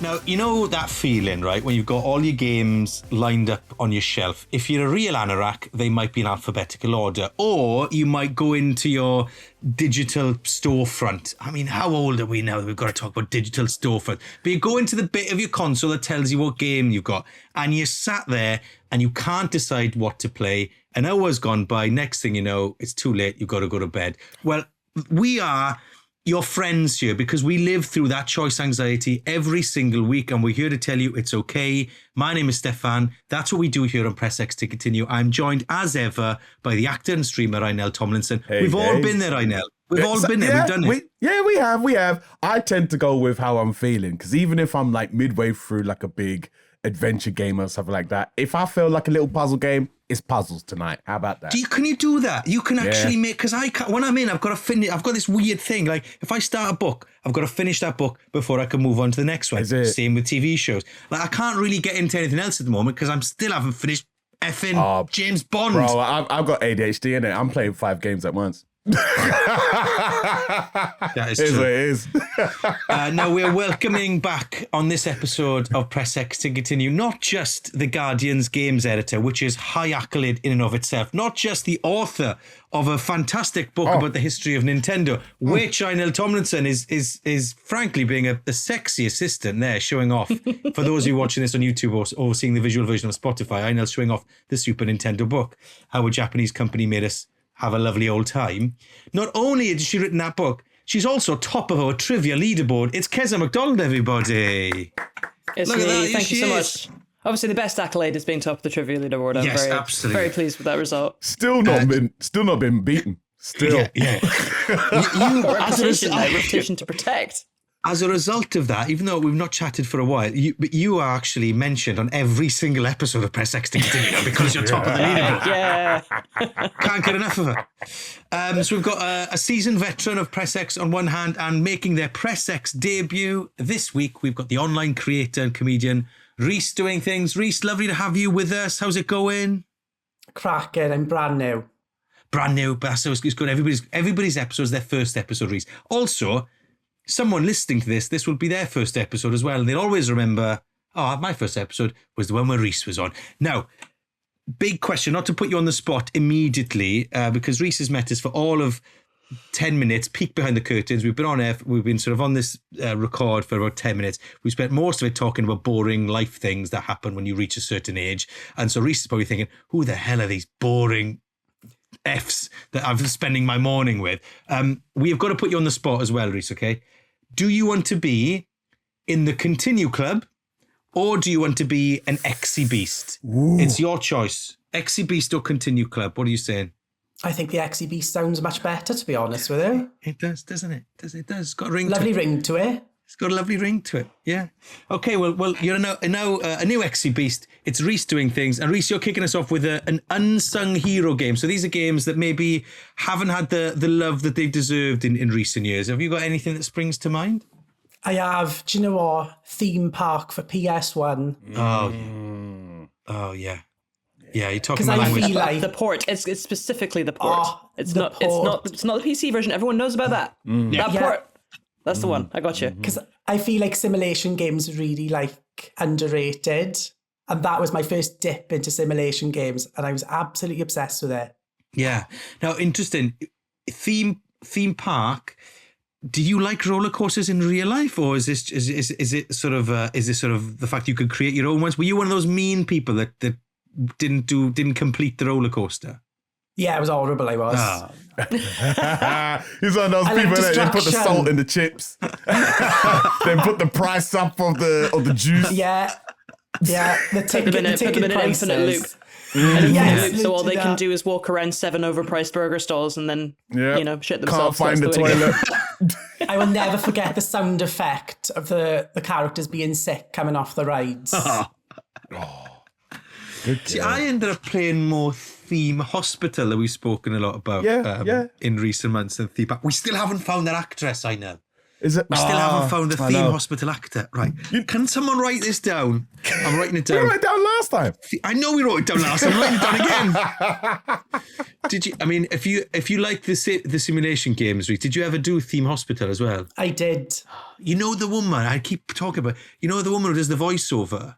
Now, you know that feeling, right? When you've got all your games lined up on your shelf. If you're a real anorak, they might be in alphabetical order. Or you might go into your digital storefront. I mean, how old are we now that we've got to talk about digital storefront? But you go into the bit of your console that tells you what game you've got. And you're sat there and you can't decide what to play. An hour's gone by. Next thing you know, it's too late. You've got to go to bed. Well, we are your friends here because we live through that choice anxiety every single week, and we're here to tell you it's okay. My name is Stefan. That's what we do here on Press X to Continue. I'm joined as ever by the actor and streamer Rhys Tomlinson. We've all been there, Rhys. We've all been there. Yeah, we've done it. We have. I tend to go with how I'm feeling because even if I'm like midway through like a big adventure game or something like that, if I feel like a little puzzle game, it's puzzles tonight. How about that? Can you do that? You can actually make, because I can't, when I'm in, I've got to finish. I've got this weird thing. Like if I start a book, I've got to finish that book before I can move on to the next one. Same with TV shows. Like I can't really get into anything else at the moment because I'm still haven't finished effing James Bond. Bro, I've got ADHD in it. I'm playing 5 games at once. That is true. What it is. Now we're welcoming back on this episode of Press X to Continue not just the Guardian's games editor, which is high accolade in and of itself, not just the author of a fantastic book about the history of Nintendo, which Rhys Tomlinson is frankly being a sexy assistant there, showing off. For those of you watching this on YouTube or seeing the visual version of Spotify, Rhys showing off the Super Nintendo book, how a Japanese company made us have a lovely old time. Not only has she written that book, she's also top of our trivia leaderboard. It's Keza Macdonald, everybody. It's Look me. at that. Thank you so much. Obviously, the best accolade is being top of the trivia leaderboard. I'm very pleased with that result. Still not been beaten. Still. Yeah. Reputation to protect. As a result of that, even though we've not chatted for a while, you are actually mentioned on every single episode of Press X to Continue because you're top of the leaderboard. Yeah. Can't get enough of it. So we've got a seasoned veteran of Press X on one hand and making their Press X debut this week. We've got the online creator and comedian RhysDoingThings. Rhys, lovely to have you with us. How's it going? Cracking. I'm brand new. Brand new, but so it's good. Everybody's episode is their first episode, Rhys. Also, someone listening to this will be their first episode as well. And they'll always remember, my first episode was the one where Rhys was on. Now, big question, not to put you on the spot immediately, because Rhys has met us for all of 10 minutes, peek behind the curtains. We've been on air, we've been sort of on this record for about 10 minutes. We spent most of it talking about boring life things that happen when you reach a certain age. And so Rhys is probably thinking, who the hell are these boring Fs that I'm spending my morning with? We have got to put you on the spot as well, Rhys, okay? Do you want to be in the Continue Club or do you want to be an Exy Beast? Ooh. It's your choice. Exy Beast or Continue Club? What are you saying? I think the Exy Beast sounds much better, to be honest with you. It does, doesn't it? It does. It's got a ring lovely to it. ring to it. It's got a lovely ring to it, yeah. Okay, well, you're now a new Exy Beast. It's RhysDoingThings. And Rhys, you're kicking us off with an unsung hero game. So these are games that maybe haven't had the love that they've deserved in recent years. Have you got anything that springs to mind? I have, do you know what? Theme Park for PS1. Oh, yeah. Yeah, you're talking about language. Like the port. It's specifically the port. It's not the PC version. Everyone knows about that. Port. That's the one. I got you. Because I feel like simulation games are really underrated. And that was my first dip into simulation games. And I was absolutely obsessed with it. Yeah. Now, interesting. Theme park. Do you like roller coasters in real life, or is this sort of the fact you could create your own ones? Were you one of those mean people that didn't complete the roller coaster? Yeah, it was horrible. I was. He's one of those people that put the salt in the chips, then put the price up of the juice. Yeah. The ticket prices. Infinite loop. Loop, so all they can do is walk around 7 overpriced burger stalls and then shit themselves. Can't find the toilet. I will never forget the sound effect of the characters being sick coming off the rides. See, I ended up playing more Theme Hospital that we've spoken a lot about in recent months than Theme Park. We still haven't found that actress, I know. Is it? We still haven't found the Theme Hospital actor. Right. Can someone write this down? I'm writing it down. We wrote it down last time. I know we wrote it down last time. I'm writing it down again. Did you? I mean, if you like the simulation games, Rhys, did you ever do Theme Hospital as well? I did. You know the woman I keep talking about? You know the woman who does the voiceover?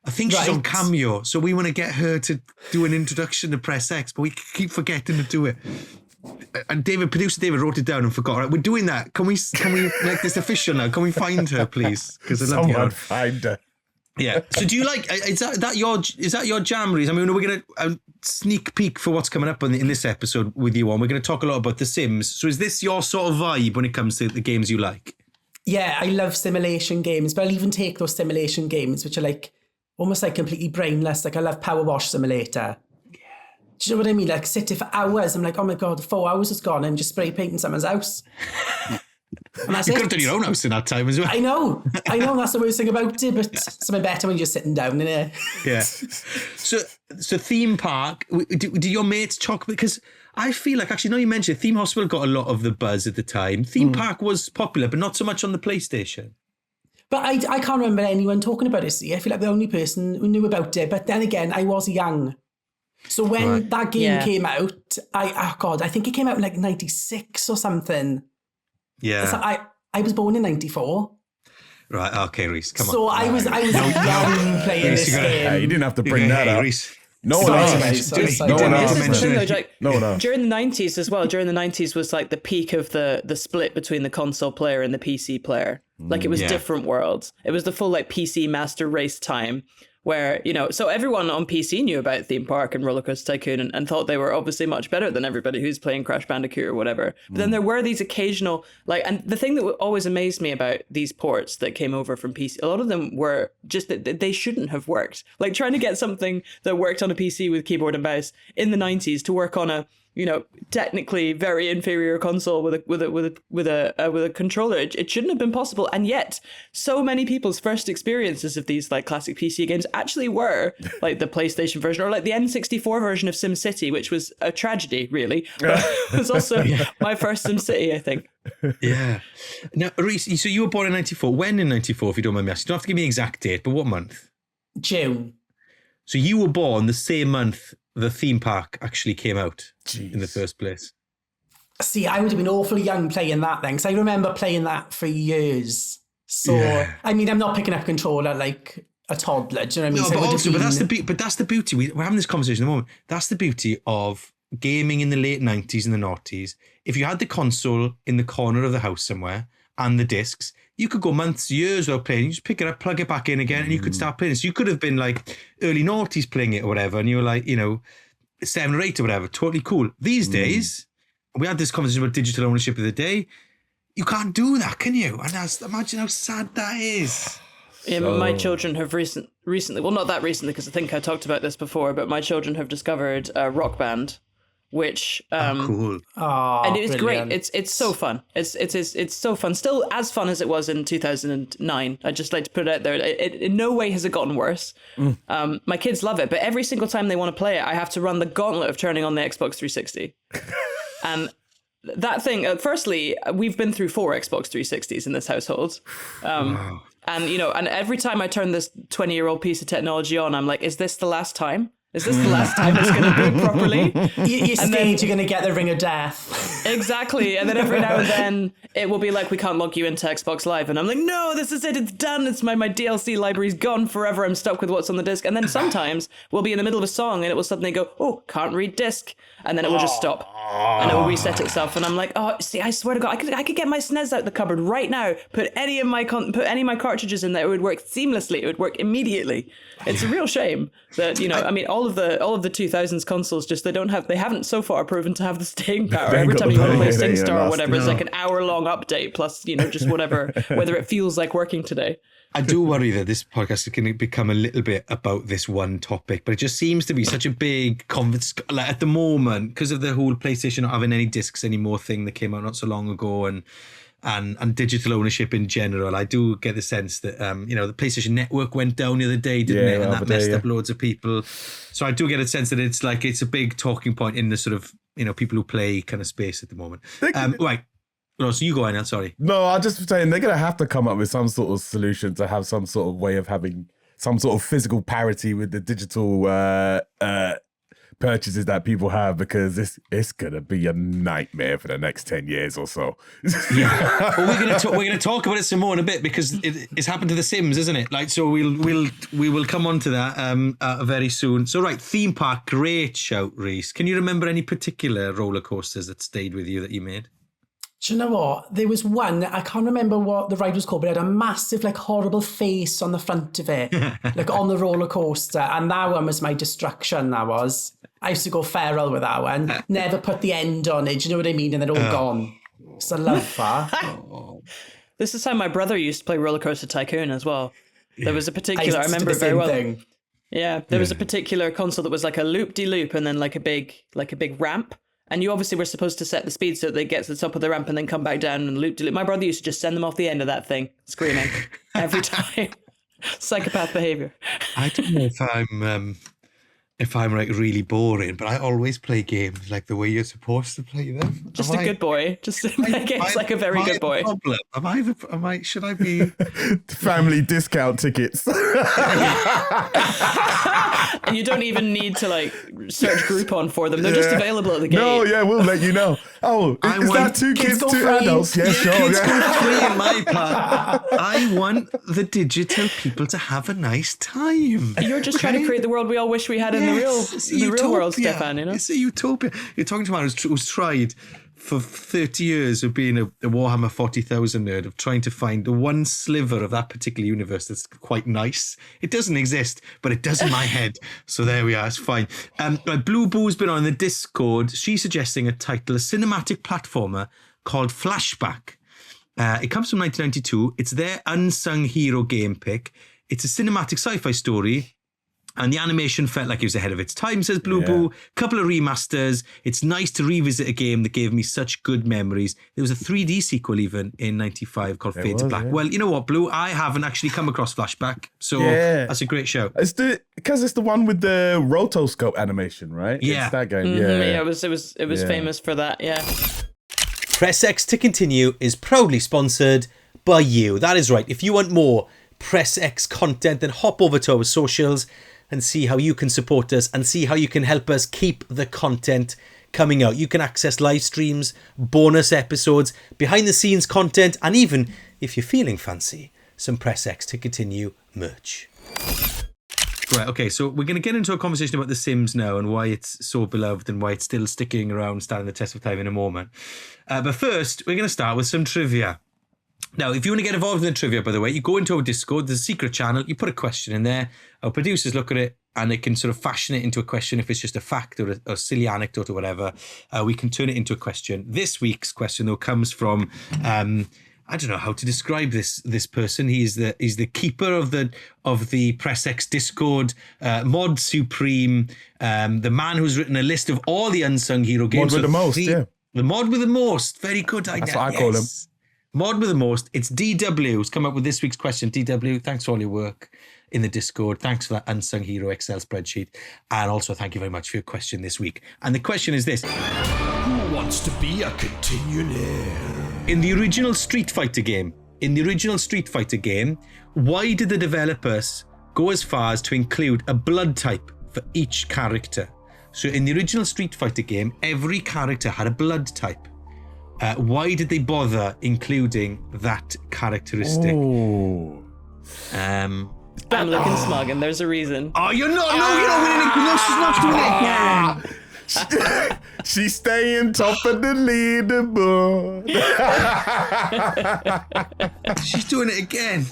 I think she's on Cameo, so we want to get her to do an introduction to Press X, but we keep forgetting to do it. And producer David wrote it down and forgot. Right, we're doing that. Can we make this official now? Can we find her, please? Because I love Someone find her. Yeah. So do you like? Is that your jam, Rhys? I mean, we're gonna sneak peek for what's coming up in this episode with you on. We're gonna talk a lot about The Sims. So is this your sort of vibe when it comes to the games you like? Yeah, I love simulation games, but I'll even take those simulation games which are like almost like completely brainless. Like I love Power Wash Simulator. Yeah. Do you know what I mean? Like sitting for hours. I'm like, oh my God, 4 hours has gone and just spray painting someone's house. And that's you could have done your own house in that time as well. I know. That's the worst thing about it, but something better when you're sitting down in it. Yeah. So theme park, do your mates talk? Because I feel like, actually, now you mentioned Theme Hospital got a lot of the buzz at the time. Theme park was popular, but not so much on the PlayStation. But I can't remember anyone talking about it. See, I feel like the only person who knew about it. But then again, I was young. So when that game came out, I think it came out in like 96 or something. Yeah. So I was born in 94. Right, okay, Rhys, come on. So I was young playing Rhys, this game. You didn't have to bring that up. Rhys. No one asked. During the 90s as well. During the 90s was like the peak of the split between the console player and the PC player. Like it was different worlds. It was the full like PC master race time where, so everyone on PC knew about Theme Park and Roller Coaster Tycoon and thought they were obviously much better than everybody who's playing Crash Bandicoot or whatever. But then there were these occasional, and the thing that always amazed me about these ports that came over from PC, a lot of them were just that they shouldn't have worked. Like trying to get something that worked on a PC with keyboard and mouse in the 90s to work on a, technically very inferior console with a controller. It shouldn't have been possible, and yet so many people's first experiences of these like classic PC games actually were like the PlayStation version or like the N64 version of SimCity, which was a tragedy, really. But it was also my first SimCity, I think. Yeah. Now, Rhys, so you were born in 94. When in 94, if you don't mind me asking? You don't have to give me the exact date, but what month? June. So you were born the same month the theme park actually came out in the first place. See, I would have been awfully young playing that then, because I remember playing that for years. So, I mean, I'm not picking up a controller like a toddler, do you know what I mean? No, so but that's the beauty. We're having this conversation at the moment. That's the beauty of gaming in the late 90s and the noughties. If you had the console in the corner of the house somewhere and the discs, you could go months, years without playing. You just pick it up, plug it back in again, and you could start playing. So you could have been like early noughties playing it or whatever, and you were like, 7 or 8 or whatever. Totally cool. These days, we had this conversation about digital ownership of the day. You can't do that, can you? And imagine how sad that is. Yeah, my children have recently, well, not that recently, because I think I talked about this before, but my children have discovered Rock Band, which cool. And it was great. It's so fun. It's so fun. Still as fun as it was in 2009. I just like to put it out there. It in no way has it gotten worse. My kids love it, but every single time they want to play it, I have to run the gauntlet of turning on the Xbox 360. And that thing, firstly, we've been through 4 Xbox 360s in this household. Wow. And and every time I turn this 20-year-old piece of technology on, I'm like, is this the last time? Is this the last time it's going to boot properly? You're scared you're going to get the ring of death. Exactly. And then every now and then it will be like, we can't log you into Xbox Live. And I'm like, no, this is it. It's done. It's my DLC library's gone forever. I'm stuck with what's on the disc. And then sometimes we'll be in the middle of a song and it will suddenly go, oh, can't read disc. And then it will just stop. And it will reset itself. And I'm like, oh, see, I swear to God, I could get my SNES out the cupboard right now, put any of my cartridges in there. It would work seamlessly. It would work immediately. It's a real shame that, I mean, all of the 2000s consoles they haven't so far proven to have the staying power. Every time you want to play SingStar or whatever, it's like an hour-long update plus, just whatever, whether it feels like working today. I do worry that this podcast is going to become a little bit about this one topic, but it just seems to be such a big like at the moment, because of the whole PlayStation not having any discs anymore thing that came out not so long ago, and digital ownership in general. I do get the sense that the PlayStation Network went down the other day, didn't it? And that messed up loads of people. So I do get a sense that it's a big talking point in the sort of people who play kind of space at the moment. Right. No, so you go on, sorry. No, I'm just saying they're going to have to come up with some sort of solution to have some sort of way of having some sort of physical parity with the digital purchases that people have, because it's gonna be a nightmare for the next 10 years or so. Yeah, well, we're gonna talk about it some more in a bit, because it's happened to The Sims, isn't it? Like, so we will come on to that very soon. So right, theme park, great shout, Rhys. Can you remember any particular roller coasters that stayed with you that you made? Do you know what? There was one, I can't remember what the ride was called, but it had a massive, like, horrible face on the front of it, like on the roller coaster. And that one was my destruction, that was. I used to go feral with that one. Never put the end on it, do you know what I mean? And they're all gone. So I love that. This is how my brother used to play Roller Coaster Tycoon as well. There was a particular, I remember it very well. Thing. Yeah, there was a particular console that was like a loop-de-loop and then like a big ramp. And you obviously were supposed to set the speed so that they get to the top of the ramp and then come back down and loop-de-loop. My brother used to just send them off the end of that thing, screaming every time. Psychopath behavior. I don't know if I'm like really boring, but I always play games like the way you're supposed to play them. Just a good boy. Just play games like a very good boy. Problem? Should I be family discount tickets? And you don't even need to like search Groupon for them. They're just available at the gate. No, yeah, we'll let you know. Oh, is that 2 kids, 2 adults? Yeah, sure. Kids Yeah. go free in my part. I want the digital people to have a nice time. You're just trying to create the world we all wish we had in the real world, Stefan, you know? It's a utopia. You're talking to a man who's tried for 30 years of being a Warhammer 40,000 nerd, of trying to find the one sliver of that particular universe that's quite nice. It doesn't exist, but it does in my head. So there we are. It's fine. Blue Boo's been on the Discord. She's suggesting a title, a cinematic platformer called Flashback. It comes from 1992. It's their unsung hero game pick. It's a cinematic sci-fi story. And the animation felt like it was ahead of its time, says Blue Boo. Couple of remasters. It's nice to revisit a game that gave me such good memories. There was a 3D sequel even in 95 called Fade to Black. Yeah. Well, you know what, Blue? I haven't actually come across Flashback. So that's a great show. Because it's the one with the rotoscope animation, right? Yeah. It's that game. Mm-hmm. Yeah, it was famous for that, yeah. Press X to Continue is proudly sponsored by you. That is right. If you want more Press X content, then hop over to our socials and see how you can support us and see how you can help us keep the content coming out. You can access live streams, bonus episodes, behind the scenes content, and even, if you're feeling fancy, some Press X to Continue merch. Right, okay, so we're going to get into a conversation about The Sims now and why it's so beloved and why it's still sticking around, standing the test of time in a moment. But first, we're going to start with some trivia. Now, if you want to get involved in the trivia, by the way, you go into our Discord, there's a secret channel, you put a question in there, our producers look at it, and they can sort of fashion it into a question. If it's just a fact or a silly anecdote or whatever, we can turn it into a question. This week's question, though, comes from, I don't know how to describe this person. He's the keeper of the Press X Discord, Mod Supreme, the man who's written a list of all the unsung hero games. Mod with the most, yeah. The mod with the most. Very good. That's what I call him. Mod with the most. It's DW who's come up with this week's question. DW, thanks for all your work in the Discord. Thanks for that unsung hero Excel spreadsheet. And also thank you very much for your question this week. And the question is this. Who wants to be a continuaire? In the original Street Fighter game, why did the developers go as far as to include a blood type for each character? So in the original Street Fighter game, every character had a blood type. Why did they bother including that characteristic? Oh. I'm looking smug, and there's a reason. Oh, you're not. No, you're not winning. No, she's not doing it again. She's staying top of the leaderboard. She's doing it again.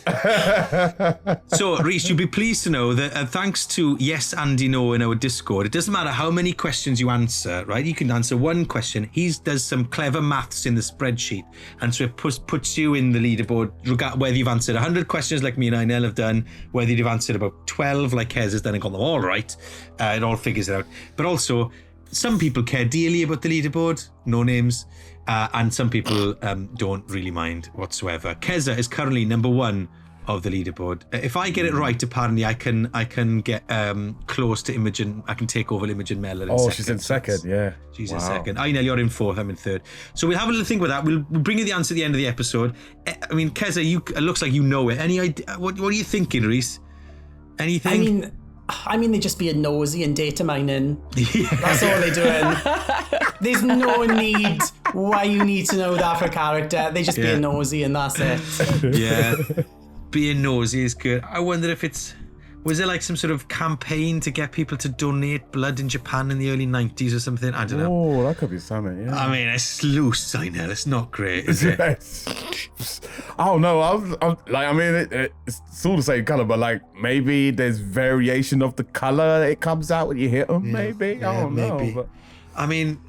So, Rhys, you'll be pleased to know that thanks to Yes Andy No in our Discord, it doesn't matter how many questions you answer, right? You can answer one question. He does some clever maths in the spreadsheet, and so it puts you in the leaderboard, whether you've answered 100 questions like me and Inel have done, whether you've answered about 12 like Kez has done and got them all right. It all figures it out. But also, some people care dearly about the leaderboard, no names, and some people don't really mind whatsoever. Keza is currently number 1 of the leaderboard. If I get it right, apparently I can get close to Imogen. I can take over Imogen Mellor. Oh, she's in second, yeah. She's in second. I know you're in 4th. I'm in 3rd. So we'll have a little think about that. We'll bring you the answer at the end of the episode. I mean, Keza, it looks like you know it. Any idea? What are you thinking, Rhys? Anything? I mean, I mean, they're just being nosy and data mining. That's all they're doing. There's no need why you need to know that for a character. They're just being nosy and that's it. Yeah. Being nosy is good. I wonder if was there like some sort of campaign to get people to donate blood in Japan in the early 90s or something? I don't know. Oh, that could be something, yeah. I mean, it's loose, I know. It's not great, is it? I don't know. I'm like, I mean, it's all the same color, but like maybe there's variation of the color that it comes out when you hit them. Maybe I don't know. But I mean,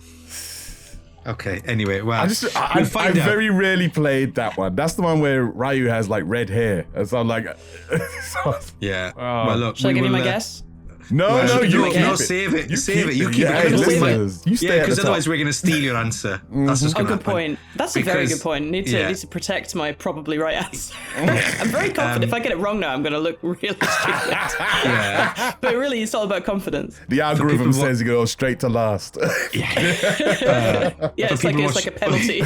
okay. Anyway, well, I very rarely played that one. That's the one where Ryu has like red hair, and so I'm like, yeah. Well, look, Should I give you my guess? No, save it. Save it. You keep yeah, it. listeners, you stay at because the otherwise top. we're going to steal your answer. That's just going to Good point. That's a very good point. Need to protect my probably right answer. I'm very confident. If I get it wrong now, I'm going to look really stupid. Yeah. But really, it's all about confidence. The algorithm says you go straight to last. It's like a penalty.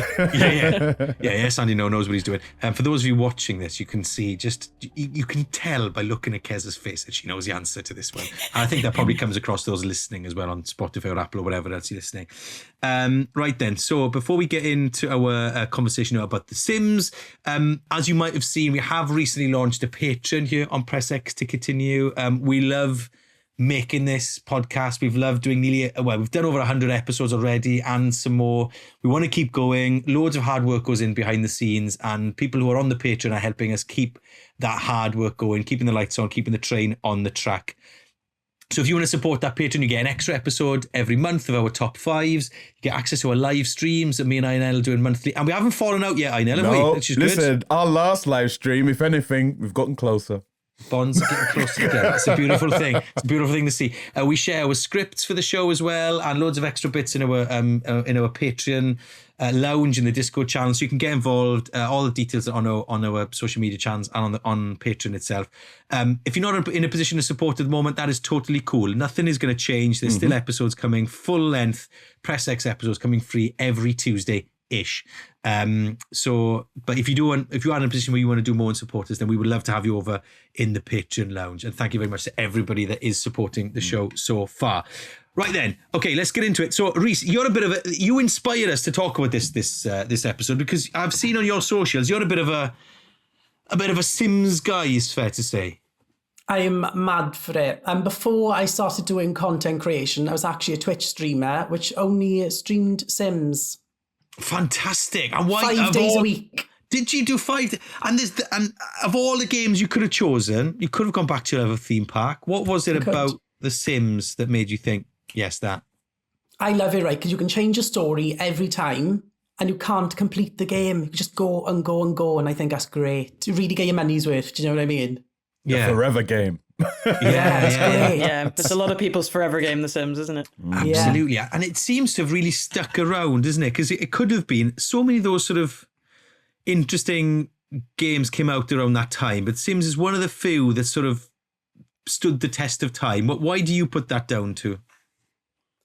Yeah. Sandy knows what he's doing. For those of you watching this, you can see you can tell by looking at Keza's face that she knows the answer to this one. And I think that probably comes across those listening as well on Spotify or Apple or whatever else you're listening. Right then, so before we get into our conversation about The Sims, as you might have seen, we have recently launched a Patreon here on Press X to Continue. We love making this podcast. We've loved doing we've done over 100 episodes already and some more. We want to keep going. Loads of hard work goes in behind the scenes, and people who are on the Patreon are helping us keep that hard work going, keeping the lights on, keeping the train on the track. So if you want to support that Patreon, you get an extra episode every month of our top fives. You get access to our live streams that me and Einel are doing monthly. And we haven't fallen out yet, Einel, have we? Which is listen, good. Our last live stream, if anything, we've gotten closer. Bonds are getting closer together. It's a beautiful thing. It's a beautiful thing to see. We share our scripts for the show as well, and loads of extra bits in our Patreon lounge in the Discord channel, so you can get involved. All the details on our social media channels and on Patreon itself. If you're not in a position to support at the moment, that is totally cool. Nothing is going to change. There's still episodes coming, full length Press X episodes coming free every Tuesday-ish. But if you are in a position where you want to do more and support us, then we would love to have you over in the Patreon lounge. And thank you very much to everybody that is supporting the show so far. Right then, okay, let's get into it. So, Rhys, you inspired us to talk about this episode because I've seen on your socials you're a bit of a Sims guy, is fair to say. I am mad for it. And before I started doing content creation, I was actually a Twitch streamer, which only streamed Sims. Fantastic! And why 5 days a week? Did you do 5? And of all the games you could have chosen, you could have gone back to a theme park. What was it about The Sims that made you think, yes, that? I love it, right? Because you can change a story every time, and you can't complete the game. You just go and go and go, and I think that's great. You really get your money's worth. Do you know what I mean? Yeah, forever game. Yeah, it's a lot of people's forever game, The Sims, isn't it? Absolutely, yeah. And it seems to have really stuck around, doesn't it? Because it could have been so many of those sort of interesting games came out around that time, but Sims is one of the few that sort of stood the test of time. But why do you put that down to?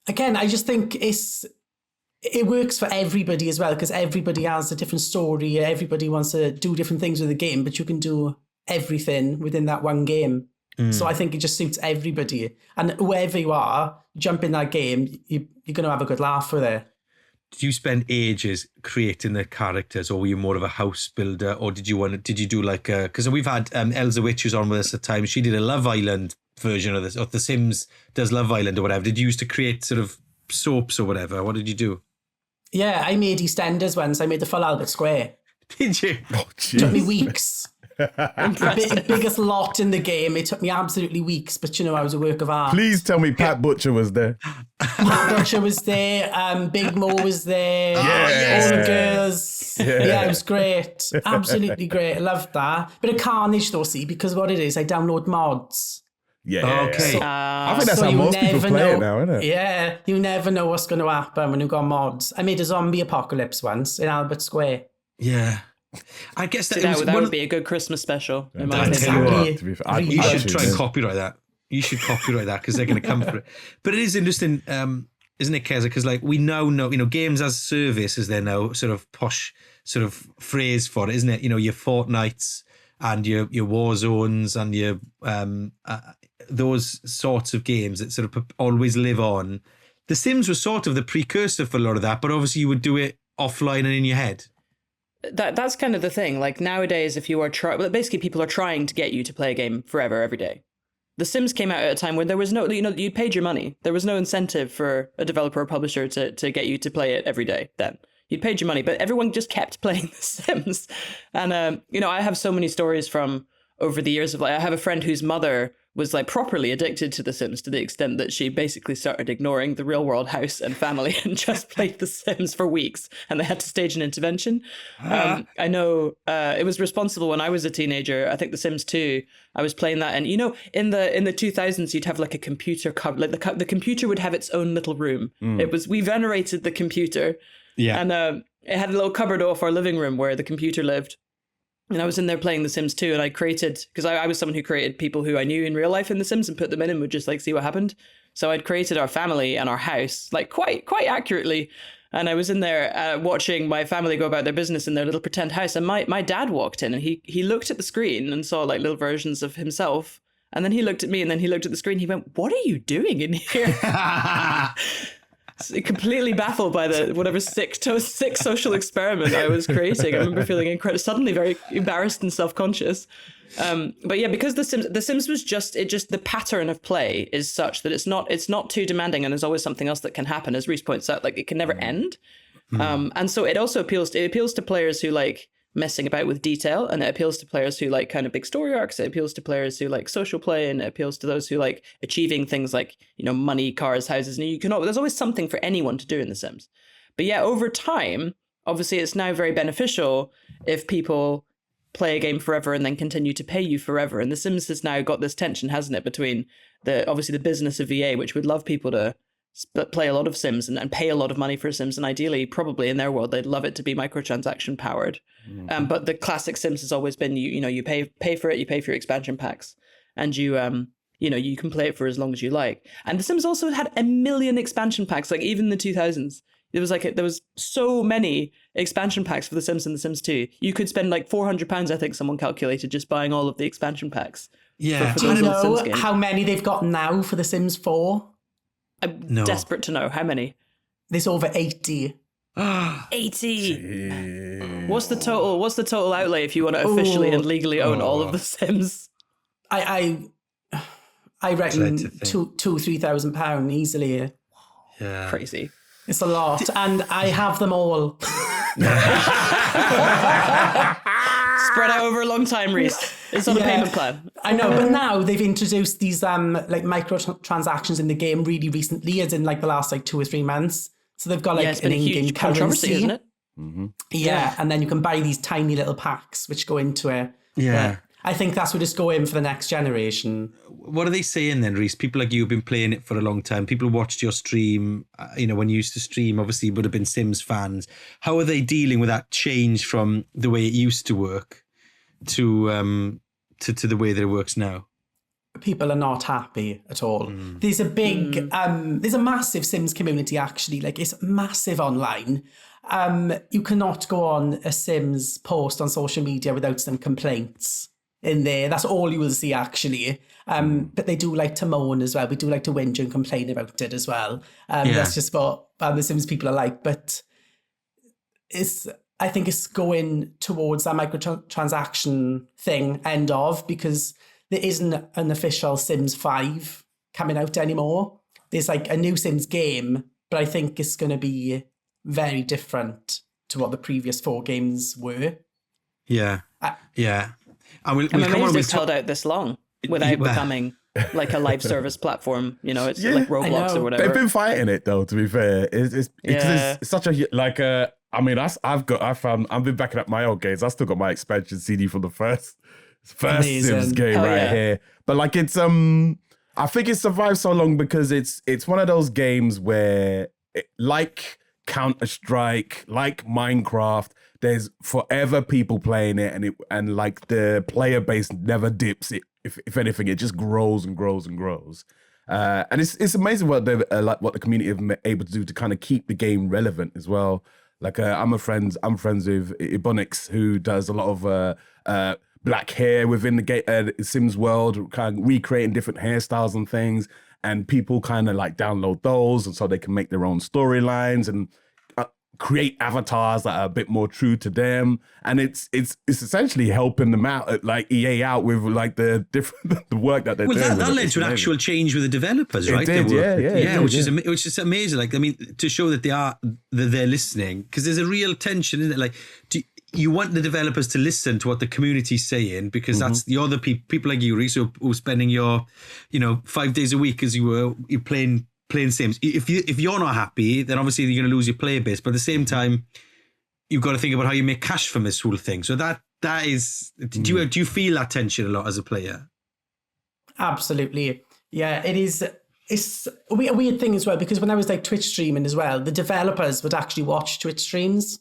Again, I just think it works for everybody as well, because everybody has a different story. Everybody wants to do different things with the game, but you can do everything within that one game. So I think it just suits everybody. And wherever you are, jump in that game, you're going to have a good laugh with it. Did you spend ages creating the characters, or were you more of a house builder, or did you do like a, because we've had Elsa Witch who's on with us at times. She did a Love Island version of this, or The Sims does Love Island or whatever. Did you used to create sort of soaps or whatever? What did you do? Yeah, I made EastEnders once. I made the full Albert Square. Did you? Oh, took me weeks. The biggest lot in the game. It took me absolutely weeks, but I was a work of art. Please tell me Pat Butcher was there. Pat Butcher was there. Big Mo was there. Yes. All the girls. Yeah, it was great. Absolutely great. I loved that. Bit of carnage though, see, because what it is, I download mods. Yeah. Okay. I think that's how most people play it now, isn't it? Yeah, you never know what's going to happen when you've got mods. I made a zombie apocalypse once in Albert Square. Yeah. I guess that would be a good Christmas special. In my Exactly. You should try and copyright that. You should copyright that because they're going to come for it. But it is interesting, isn't it, Keza? Because like we now know, games as service is their now sort of posh sort of phrase for it, isn't it? Your Fortnites and your war zones and your those sorts of games that sort of always live on. The Sims was sort of the precursor for a lot of that, but obviously you would do it offline and in your head. That's kind of the thing. Like nowadays, if you are basically people are trying to get you to play a game forever, every day. The Sims came out at a time when there was no, you paid your money. There was no incentive for a developer or publisher to get you to play it every day then. You'd paid your money, but everyone just kept playing The Sims. And, I have so many stories from over the years of like, I have a friend whose mother was like properly addicted to The Sims to the extent that she basically started ignoring the real world house and family and just played The Sims for weeks, and they had to stage an intervention. I know it was responsible when I was a teenager. I think The Sims 2, I was playing that, and in the 2000s you'd have like a computer cover, like the computer would have its own little room. We venerated the computer. Yeah. And it had a little cupboard off our living room where the computer lived. And I was in there playing The Sims 2, and I created, because I was someone who created people who I knew in real life in The Sims and put them in and would just like see what happened. So I'd created our family and our house like quite accurately. And I was in there watching my family go about their business in their little pretend house. And my dad walked in, and he looked at the screen and saw like little versions of himself. And then he looked at me, and then he looked at the screen. He went, "What are you doing in here?" Completely baffled by the whatever sick social experiment I was creating. I remember feeling suddenly very embarrassed and self-conscious. But yeah, because The Sims was just the pattern of play is such that it's not too demanding, and there's always something else that can happen. As Rhys points out, like it can never end. And so it also appeals to players who like messing about with detail, and it appeals to players who like kind of big story arcs. It appeals to players who like social play, and it appeals to those who like achieving things like money, cars, houses. And there's always something for anyone to do in The Sims. But yeah, over time, obviously, it's now very beneficial if people play a game forever and then continue to pay you forever. And The Sims has now got this tension, hasn't it, between the business of VA, which would love people to play a lot of Sims and pay a lot of money for Sims, and ideally, probably in their world, they'd love it to be microtransaction powered. But the classic Sims has always been you pay for it, you pay for your expansion packs, and you can play it for as long as you like. And The Sims also had a million expansion packs, like even in the 2000s. There was so many expansion packs for The Sims and The Sims 2. You could spend like £400, I think someone calculated, just buying all of the expansion packs. Yeah. Do you know how many they've got now for The Sims 4? I'm desperate to know. How many? There's over 80. 80. What's the total outlay if you want to officially and legally own all of The Sims? I reckon £2,000-3,000 easily. Yeah. Crazy. It's a lot, and I have them all. Spread out over a long time, Rhys. It's on a payment plan. I know, but now they've introduced these like microtransactions in the game really recently, as in like the last like 2 or 3 months. So they've got like an in-game currency, isn't it? Mm-hmm. Yeah, and then you can buy these tiny little packs which go into it. Yeah. I think that's what it's going for the next generation. What are they saying then, Rhys? People like you have been playing it for a long time. People who watched your stream, when you used to stream, obviously would have been Sims fans. How are they dealing with that change from the way it used to work to the way that it works now? People are not happy at all. There's a big, there's a massive Sims community actually. Like it's massive online. You cannot go on a Sims post on social media without some complaints in there. That's all you will see actually. But they do like to moan as well. We do like to whinge and complain about it as well. That's just what the Sims people are like. But I think it's going towards that microtransaction thing because there isn't an official Sims 5 coming out anymore. There's like a new Sims game, but I think it's going to be very different to what the previous 4 games were. Yeah. Yeah. I'm amazed it's held out this long without becoming like a live service platform. It's like Roblox or whatever. They've been fighting it though, to be fair. It's such a like a. I mean, I've been backing up my old games. I still got my expansion CD from the first Sims game here. But like it's I think it survived so long because it's one of those games where like Counter-Strike, like Minecraft, there's forever people playing it, and like the player base never dips. If anything, it just grows and grows and grows. And it's amazing what they what the community have been able to do to kind of keep the game relevant as well. Like I'm friends with Ebonics, who does a lot of black hair within the Sims world, kind of recreating different hairstyles and things. And people kind of like download those, and so they can make their own storylines and create avatars that are a bit more true to them. And it's essentially helping them out, like EA out with like the different the work that they're doing. Well, that led to an actual change with the developers, right? It did, yeah, which is amazing. Like, I mean, to show that they're listening, because there's a real tension, isn't it? Like, you want the developers to listen to what the community's saying, because that's the other people like you, Rhys, who are spending your, 5 days a week as you're playing Sims. If you're not happy, then obviously you're going to lose your player base. But at the same time, you've got to think about how you make cash from this whole thing. So that is. Do you feel that tension a lot as a player? Absolutely, yeah. It is. It's a weird thing as well, because when I was like Twitch streaming as well, the developers would actually watch Twitch streams.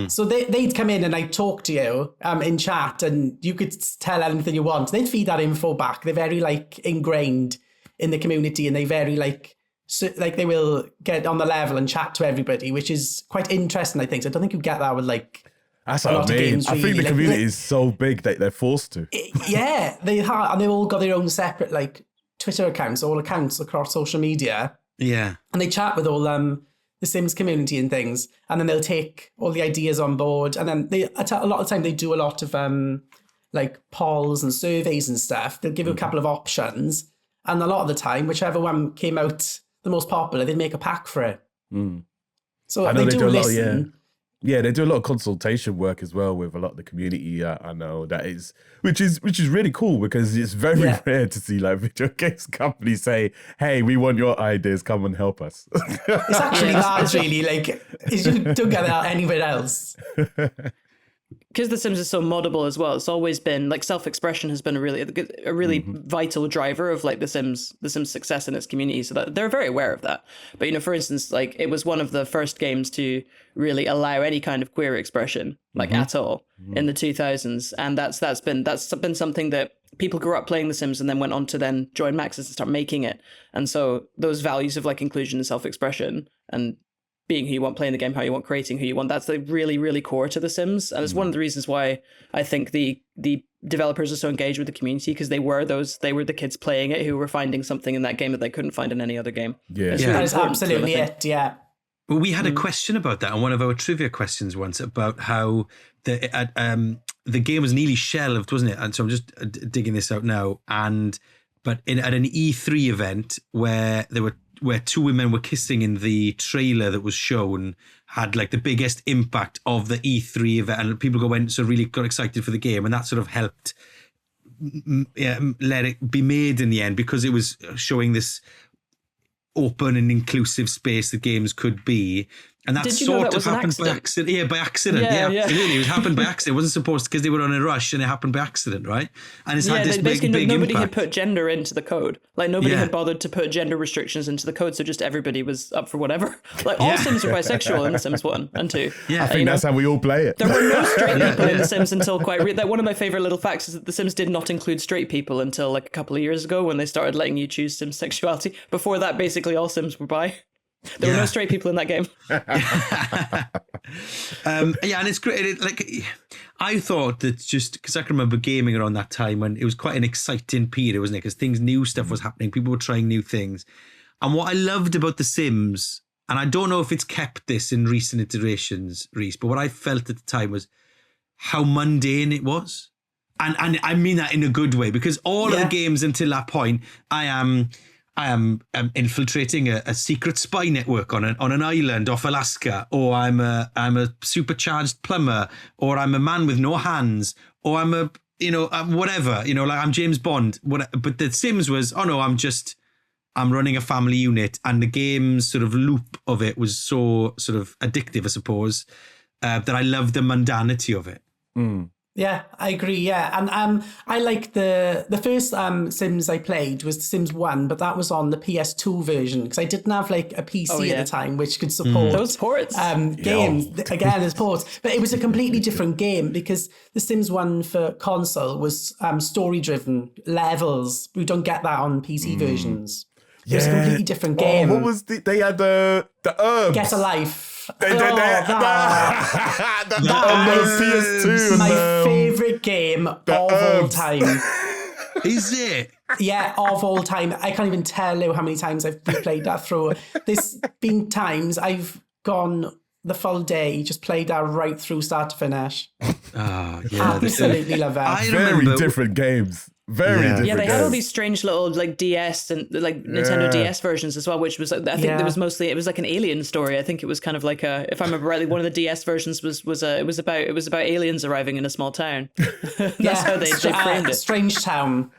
So they'd come in and I'd talk to you in chat, and you could tell anything you want. They'd feed that info back. They're very like ingrained in the community, and they very like they will get on the level and chat to everybody, which is quite interesting, I think. So I don't think you get that with like that's what I mean. Games, I really. think the community is so big that they're forced to. Yeah, they are, and they've all got their own separate like Twitter accounts, all accounts across social media. Yeah, and they chat with all the Sims community and things, and then they'll take all the ideas on board, and then a lot of the time they do a lot of like polls and surveys and stuff. They'll give you a couple of options, and a lot of the time, whichever one came out the most popular, they'd make a pack for it. So I know they do listen. Yeah, they do a lot of consultation work as well with a lot of the community. I know that is, which is really cool, because it's very rare to see like video games companies say, "Hey, we want your ideas. Come and help us." It's actually that really like you don't get that anywhere else. Because The Sims is so moddable as well, it's always been like self-expression has been a really vital driver of like The Sims success in its community. So that they're very aware of that. But for instance, like it was one of the first games to really allow any kind of queer expression, like at all, in the 2000s, and that's been something that people grew up playing The Sims and then went on to then join Maxis and start making it. And so those values of like inclusion and self-expression and being who you want, playing the game how you want, creating who you want, that's like really, really core to The Sims. And it's one of the reasons why I think the developers are so engaged with the community, because they were the kids playing it who were finding something in that game that they couldn't find in any other game. Yeah, that's absolutely it. Yeah. Well, we had a question about that on one of our trivia questions once, about how the game was nearly shelved, wasn't it? And so I'm just digging this out now. But at an E3 event where two women were kissing in the trailer that was shown, had like the biggest impact of the E3 event, and people really got excited for the game, and that sort of helped let it be made in the end, because it was showing this open and inclusive space that games could be. And that sort of happened by accident. Yeah, by accident. Yeah. Really, it happened by accident. It wasn't supposed to, because they were on a rush, and it happened by accident, right? And it's had this big nobody impact. had put gender into the code. Like nobody had bothered to put gender restrictions into the code, so just everybody was up for whatever. Like all Sims were bisexual in The Sims 1 and 2. Yeah, I think that's how we all play it. There were no straight people in The Sims until quite one of my favorite little facts is that The Sims did not include straight people until like a couple of years ago, when they started letting you choose Sim sexuality. Before that, basically all Sims were bi. There were no straight people in that game. And it's great. I thought that, just because I can remember gaming around that time when it was quite an exciting period, wasn't it? Because new stuff was happening. People were trying new things. And what I loved about The Sims, and I don't know if it's kept this in recent iterations, Rhys, but what I felt at the time was how mundane it was. And I mean that in a good way, because all of the games until that point, I am infiltrating a secret spy network on an island off Alaska, or I'm a supercharged plumber, or I'm a man with no hands, or I'm whatever, like I'm James Bond. But The Sims was, I'm running a family unit, and the game's sort of loop of it was so sort of addictive, I suppose, that I loved the mundanity of it. Yeah, I agree. Yeah, and I like the first Sims I played was The Sims 1, but that was on the PS2 version, because I didn't have like a PC at the time which could support those ports. Games. Again, as ports, but it was a completely different game, because The Sims 1 for console was story driven levels. We don't get that on PC versions. It was a completely different game. What was they had the herbs. Get a Life. They did that. On the PS2. My favourite game of all time. Is it? Yeah, of all time. I can't even tell you how many times I've replayed that through. There's been times I've gone the full day, just played that right through start to finish. Oh, yeah. Absolutely love it. Very different games. Very different. Yeah, they games. had all these strange little like DS and like Nintendo DS versions as well, which was I think there was mostly it was like an alien story. I think it was kind of like a, if I remember rightly, one of the DS versions was about aliens arriving in a small town. That's how they framed it. Strange Town.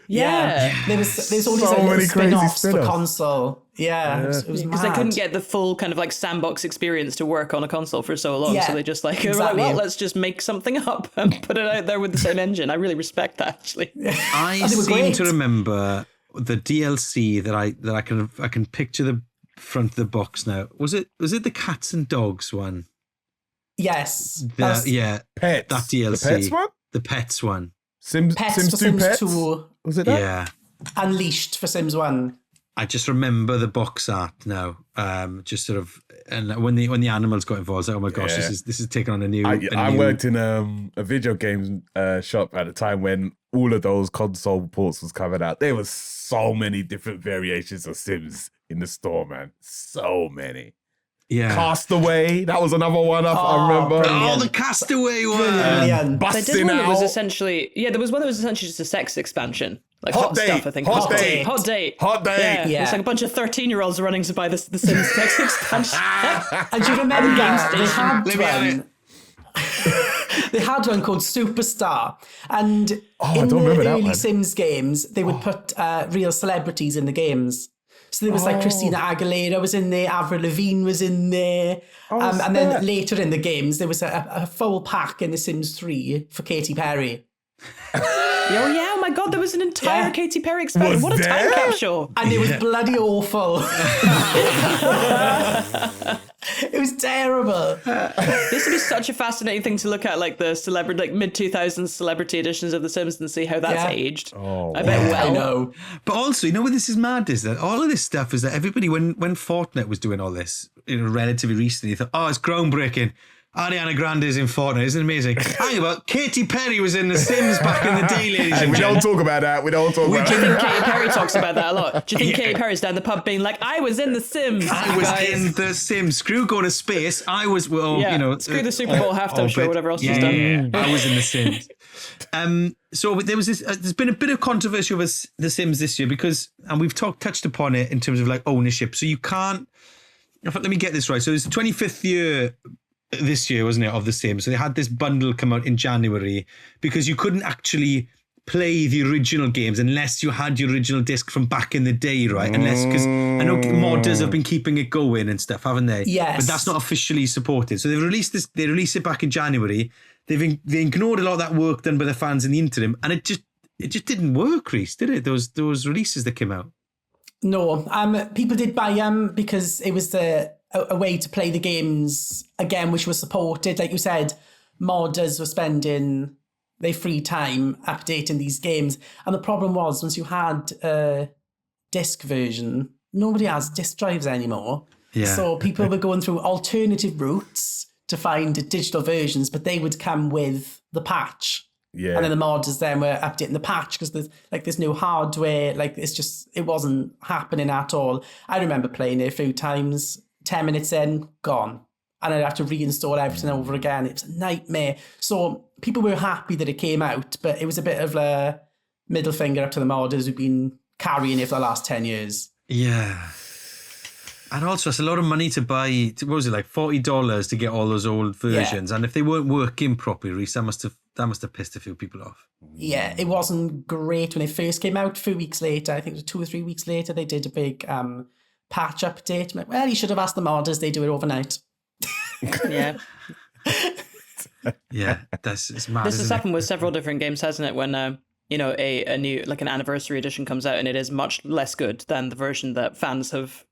Yeah. There's all these So like, many little spin-offs. spin-offs for console. Yeah. It was Because they couldn't get the full kind of like sandbox experience to work on a console for so long, so they just like, exactly. well, let's just make something up and put it out there with the same engine. I really respect that, actually. I seem to remember the DLC that I can picture the front of the box now. Was it the Cats and Dogs one? Yes. Pets. That DLC. The Pets one? The Pets one. Sims Pets 2 for Sims Pets? 2. Was it that? Yeah. Unleashed for Sims 1. I just remember the box art now. Just sort of, and when the animals got involved, I was like, oh my gosh, this is taking on a new. I worked in a video game shop at a time when all of those console ports was coming out. There was so many different variations of Sims in the store, man. So many. Yeah. Castaway, that was another one I remember. Oh, the Castaway one. Brilliant. They Busting did one that was out. essentially, there was one that was essentially just a sex expansion. Like Hot hot Date. stuff, I think. Hot Date. Hot Date. Hot Date. Yeah. It's like a bunch of 13-year-olds running to buy the Sims sex expansion. And do you remember they had Let me have one? They had one called Superstar. And in don't the remember that early one. Sims games, they would put real celebrities in the games. So there was like Christina Aguilera was in there, Avril Lavigne was in there. And then later in the games, there was a full pack in The Sims 3 for Katy Perry. Oh my God, there was an entire Katy Perry expansion. Was What a time there? capsule. And it was bloody awful. It was terrible. This would be such a fascinating thing to look at, like the celebrity, like mid-2000s celebrity editions of The Sims and see how that's aged. I bet well. I know. But also, you know what this is mad is that all of this stuff is that everybody, when Fortnite was doing all this, relatively recently, thought, oh, it's groundbreaking. Ariana Grande is in Fortnite, isn't it amazing? Hang about, Katy Perry was in The Sims back in the day, ladies and We gentlemen. don't talk about that. We don't talk about Do you think that. Katy Perry talks about that a lot? Do you think Katy Perry's down the pub being like, I was in The Sims? I was guys." in The Sims. Screw going to space. I was, Screw the Super Bowl halftime show, whatever else she's done. Yeah. I was in The Sims. So there was this. There's been a bit of controversy over The Sims this year because, and we've touched upon it in terms of like ownership. So you can't. In fact, let me get this right. So it's the 25th year this year, wasn't it, of The Sims? So they had this bundle come out in January because you couldn't actually play the original games unless you had the original disc from back in the day, right? Unless, because I know modders have been keeping it going and stuff, haven't they? Yes. But that's not officially supported. So they've released this. They released it back in January. They ignored a lot of that work done by the fans in the interim, and it just didn't work, Rhys, did it? Those releases that came out. No, people did buy them because it was a way to play the games again, which was supported. Like you said, modders were spending their free time updating these games. And the problem was, once you had a disc version, nobody has disc drives anymore. Yeah. So people were going through alternative routes to find digital versions, but they would come with the patch. Yeah. And then the modders then were updating the patch because there's no hardware. Like it wasn't happening at all. I remember playing it a few times. 10 minutes in, gone. And I'd have to reinstall everything over again. It was a nightmare. So people were happy that it came out, but it was a bit of a middle finger up to the modders who've been carrying it for the last 10 years. Yeah. And also, it's a lot of money to buy, what was it, like $40 to get all those old versions. Yeah. And if they weren't working properly, Rhys, that must have pissed a few people off. Yeah, it wasn't great when it first came out. A few weeks later, I think it was 2 or 3 weeks later, they did a big patch update. I'm like, well, you should have asked the modders, they do it overnight. Yeah. Yeah, it's mad. This has happened with several different games, hasn't it? When a new, like an anniversary edition comes out and it is much less good than the version that fans have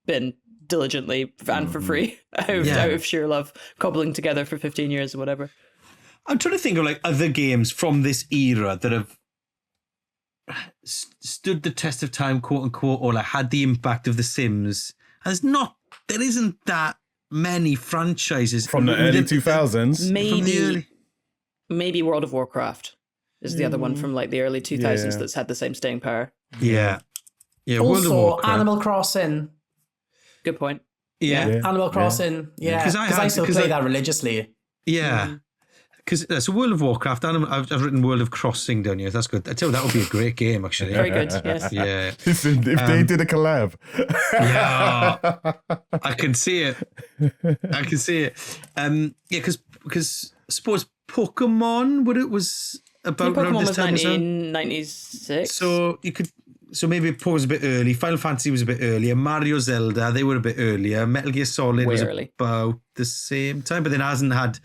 been diligently and for free out of sheer love cobbling together for 15 years or whatever. I'm trying to think of like other games from this era that have stood the test of time, quote unquote, or like had the impact of The Sims. And there isn't that many franchises From the early 2000s. Maybe World of Warcraft is the other one from like the early 2000s that's had the same staying power. Yeah. World of Also, Warcraft. Animal Crossing. Good point. Yeah. Animal Crossing. Yeah. Because I still play that religiously. Yeah. Because so World of Warcraft, I've written World of Crossing down here. That's good. I tell you, that would be a great game, actually. Very good, yes. Yeah. If they did a collab. Yeah. I can see it. Because I suppose Pokemon, what it was about around Pokemon this was time as well. 1996. So maybe Pokemon was a bit early. Final Fantasy was a bit earlier. Mario, Zelda, they were a bit earlier. Metal Gear Solid was early. about the same time, but then hasn't had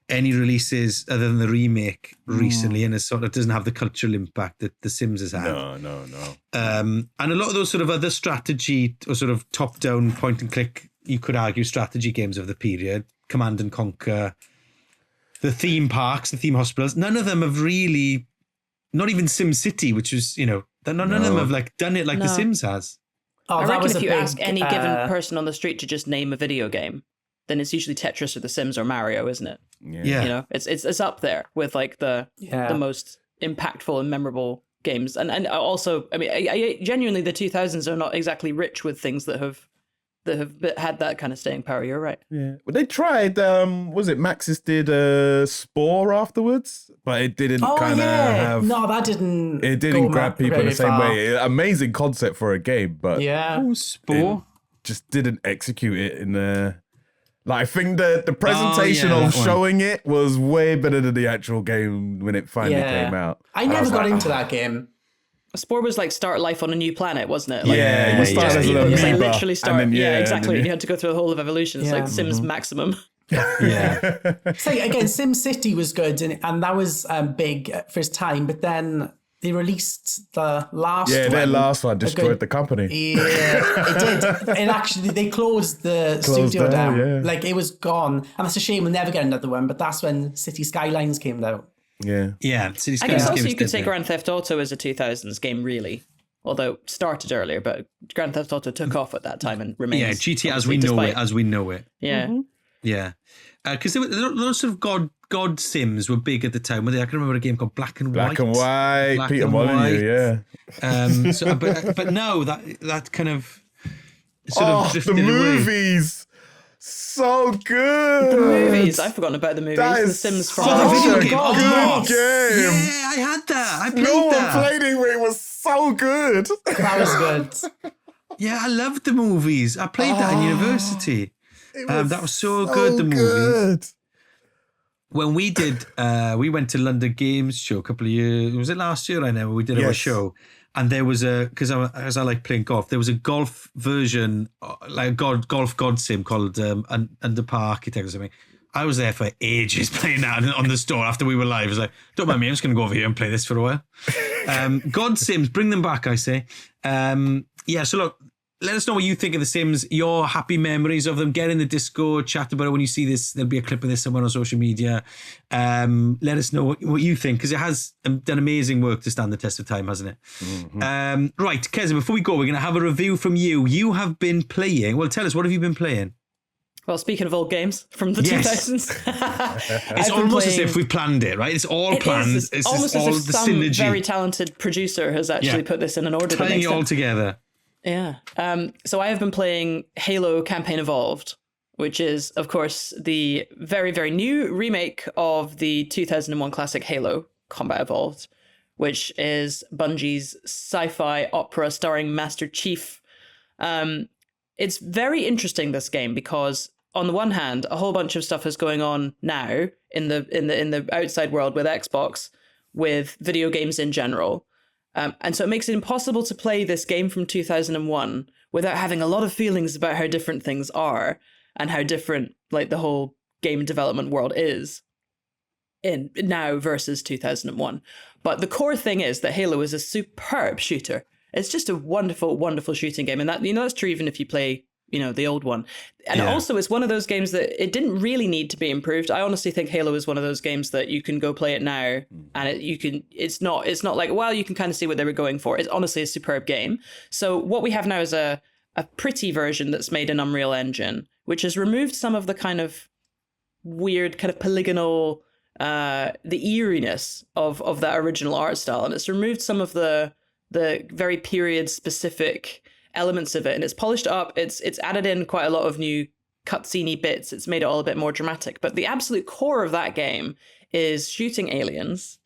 any releases other than the remake recently, and it sort of doesn't have the cultural impact that The Sims has had. No. And a lot of those sort of other strategy or sort of top-down point-and-click, you could argue, strategy games of the period, Command and Conquer, the theme parks, the theme hospitals, none of them have really, not even Sim City, which was, none of them have like done it like The Sims has. Oh, I that reckon was if a you big, ask any given person on the street to just name a video game, then it's usually Tetris or The Sims or Mario, isn't it? Yeah. It's up there with like the most impactful and memorable games. And also, I mean, I genuinely, the 2000s are not exactly rich with things that have had that kind of staying power. You're right. Yeah. Well, they tried, was it Maxis did Spore afterwards? But it didn't kind of have... No, that didn't... It didn't grab people in the same far. way. Amazing concept for a game, but... Yeah. Oh, Spore. Just didn't execute it in the... Like, I think the presentation of that one. showing it was way better than the actual game when it finally came out. I never got into that game. Spore was like start life on a new planet, wasn't it? Like, Yeah, you start as an it was like amoeba, literally start. and then, yeah, and exactly. then You had to go through the whole of evolution. It's like Sims Maximum. Yeah. So again, Sim City was good, and that was big for its time. But then they released the last one. Yeah, their last one destroyed the company. Yeah, it did. And actually, they closed the studio down. Yeah. Like, it was gone. And that's a shame we'll never get another one. But that's when City Skylines came out. Yeah. Yeah. City I guess Skylines also games you could did say that. Grand Theft Auto as a 2000s game, really. Although it started earlier, but Grand Theft Auto took off at that time and remains. Yeah, GTA as obviously, we know it. Yeah. Yeah. Because there were lots of God Sims were big at the time. I can remember a game called Black and White. Black and White, Black Peter and Molyneux, White. So, but no, that kind of sort of the drifted away. movies. So good. The movies. I've forgotten about the movies. That The is Sims such franchise. video a game. good Oh, game. Yeah, I had that. I played No one that. played it, but it was so good. That was good. Yeah, I loved the movies. I played that in university. That was so good, the movies. good. When we did, we went to London Games Show a couple of years, was it last year? I know, we did a show. And there was because I like playing golf, there was a golf version, like a golf god sim called Under Par Architect or something. I was there for ages playing that on the store after we were live. I was like, don't mind me, I'm just going to go over here and play this for a while. God Sims, bring them back, I say. So look, let us know what you think of The Sims, your happy memories of them. Get in the Discord, chat about it when you see this. There'll be a clip of this somewhere on social media. Let us know what you think, because it has done amazing work to stand the test of time, hasn't it? Mm-hmm. Right, Keza, before we go, we're going to have a review from you. You have been playing. Well, tell us, what have you been playing? Well, speaking of old games from the 2000s. It's almost as if we planned it, right? It's all planned. It's just almost all as if the some synergy. very talented producer has actually put this in an order that Tying makes it all sense. together. Yeah. So I have been playing Halo Campaign Evolved, which is, of course, the very, very new remake of the 2001 classic Halo Combat Evolved, which is Bungie's sci-fi opera starring Master Chief. It's very interesting, this game, because on the one hand, a whole bunch of stuff is going on now in the outside world with Xbox, with video games in general. And so it makes it impossible to play this game from 2001 without having a lot of feelings about how different things are and how different like the whole game development world is in now versus 2001. But the core thing is that Halo is a superb shooter. It's just a wonderful, wonderful shooting game. And that, that's true even if you play, the old one. And also it's one of those games that it didn't really need to be improved. I honestly think Halo is one of those games that you can go play it now and it's not like, well, you can kind of see what they were going for. It's honestly a superb game. So what we have now is a pretty version that's made in Unreal Engine, which has removed some of the kind of weird kind of polygonal, the eeriness of that original art style. And it's removed some of the very period specific elements of it. And it's polished it up. It's added in quite a lot of new cutscene-y bits. It's made it all a bit more dramatic. But the absolute core of that game is shooting aliens.